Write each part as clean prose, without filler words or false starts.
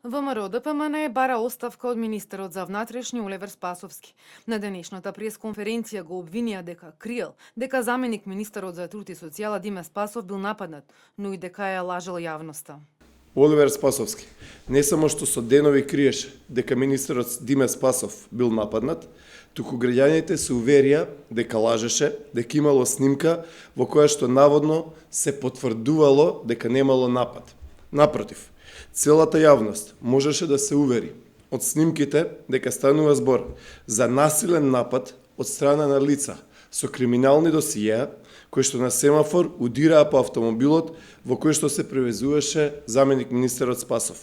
ВМРО-ДПМН бара оставка од министерот за внатрешни Оливер Спасовски. На денешната пресконференција го обвинија дека криел, дека заменик министерот за труд и социјала Диме Спасов бил нападнат, но и дека ја лажал јавноста. Оливер Спасовски не само што со денови криеше дека министерот Диме Спасов бил нападнат, туку граѓаните се уверија дека лажеше, дека имало снимка во која што наводно се потврдувало дека немало напад. Напротив, целата јавност можеше да се увери од снимките дека станува збор за насилен напад од страна на лица со криминални досиеа кои што на семафор удираа по автомобилот во кој што се превезуваше заменик министерот Спасов.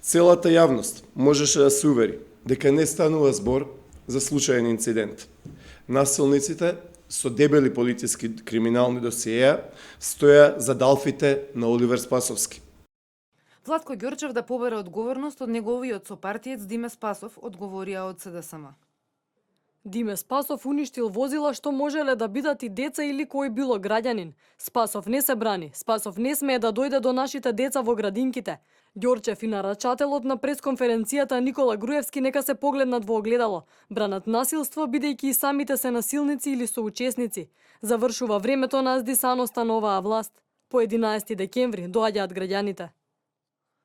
Целата јавност можеше да се увери дека не станува збор за случаен инцидент. Насилниците со дебели полициски криминални досиеа стоја за далфите на Оливер Спасовски. Владко Ѓорчев да побере одговорност од неговиот сопартиец Диме Спасов, одговорија од СДСМ. Диме Спасов уништил возила што можеле да бидат и деца или кој било граѓанин. Спасов не се брани. Спасов не смее да дојде до нашите деца во градинките. Ѓорчев и нарачателот на пресконференцијата Никола Груевски нека се погледнат во огледало. Бранат насилство бидејќи и самите се насилници или соучесници. Завршува времето на аздисаноста на оваа власт. По 11 декември доаѓаат граѓаните.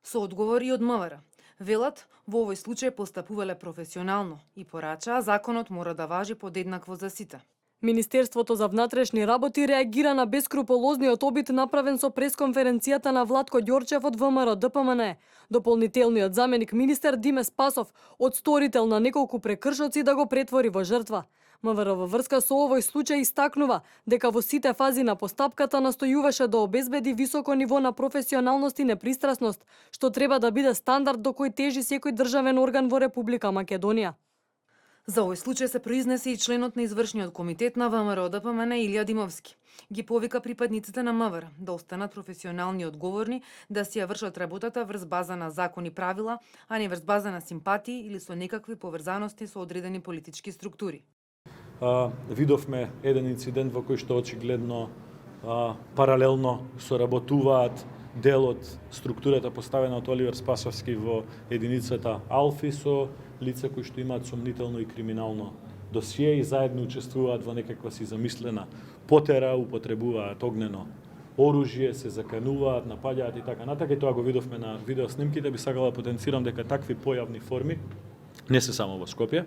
Со одговори од МВР. Велат, во овој случај постапувале професионално и порачаа законот мора да важи подеднакво за сите. Министерството за внатрешни работи реагира на бескрупулозниот обид направен со пресконференцијата на Владко Ѓорчев од ВМРО-ДПМН. Дополнителниот заменик министер Диме Спасов, од сторител на неколку прекршоци, да го претвори во жртва. МВР во врска со овој случај истакнува дека во сите фази на постапката настојуваше да обезбеди високо ниво на професионалност и непристрасност, што треба да биде стандард до кој тежи секој државен орган во Република Македонија. За овој случај се произнесе и членот на извршниот комитет на ВМРО-ДПМН Илија Димовски. Ги повика припадниците на МВР да останат професионални и одговорни, да си ја вршат работата врз база на закони правила, а не врз база на симпатии или со некакви поврзаности со одредени политички структури. Видовме еден инцидент во кој што очигледно паралелно соработуваат дел од структурата поставена од Оливер Спасовски во единицата Алфи со лица кои што имаат сомнително и криминално досие и заедно учествуваат во некаква си замислена потера, употребуваат огнено оружје, се закануваат, напаѓаат и така натака. И тоа го видовме на видеоснимките. Би сакала да потенцирам дека такви појавни форми не се само во Скопје,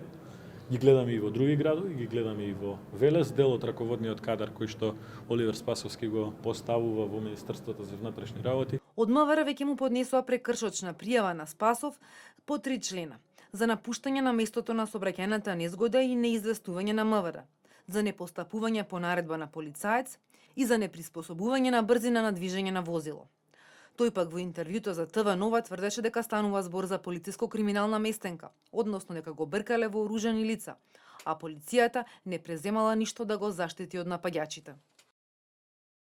ги гледаме и во други градови, ги гледаме и во Велес, дел од раководниот кадар кој што Оливер Спасовски го поставува во Министерството за внатрешни работи. Од МВР веќе му поднесоа прекршочна пријава на Спасов по 3 члена: за напуштање на местото на сообраќајната незгода и неизвестување на МВР, за непостапување по наредба на полицаец и за неприспособување на брзина на движење на возило. Тој пак во интервјуто за ТВ Нова тврдеше дека станува збор за полициско-криминална местенка, односно дека го бркале вооружени лица, а полицијата не преземала ништо да го заштити од напаѓачите.